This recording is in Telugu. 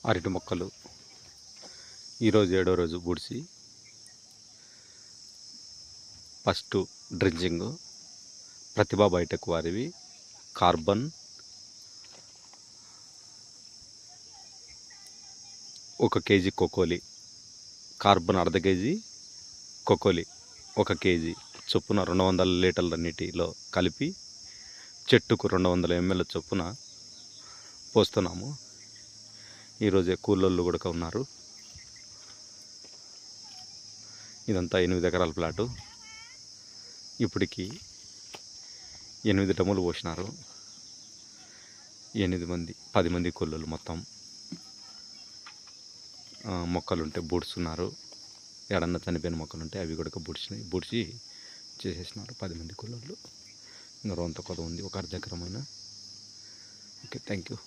అరటి మొక్కలు ఈరోజు 7వ రోజు బూడ్చి ఫస్ట్ డ్రింజింగ్ ప్రతిభా బయోటెక్ వారివి కార్బన్ 1 కేజీ కోకోలి, కార్బన్ అర్ధ కేజీ, కోకోలి 1 కేజీ చొప్పున 200 లీటర్ల నీటిలో కలిపి చెట్టుకు 200 ml చొప్పున పోస్తున్నాము. ఈరోజే కూలోళ్ళు కూడా ఉన్నారు. ఇదంతా 8 ఎకరాల ప్లాటు. ఇప్పటికి 8 డమ్ములు పోసినారు. 10 మంది కూలోళ్ళు మొత్తం. మొక్కలుంటే బూడ్చున్నారు. ఎడన్నా చనిపోయిన మొక్కలుంటే అవి కూడా బూడ్చి చేసేసినారు 10 మంది కూలోళ్ళు. ఇంకా రొంత కొద్ది ఉంది, ఒక అర్ధ ఎకరమైన. Okay, thank you.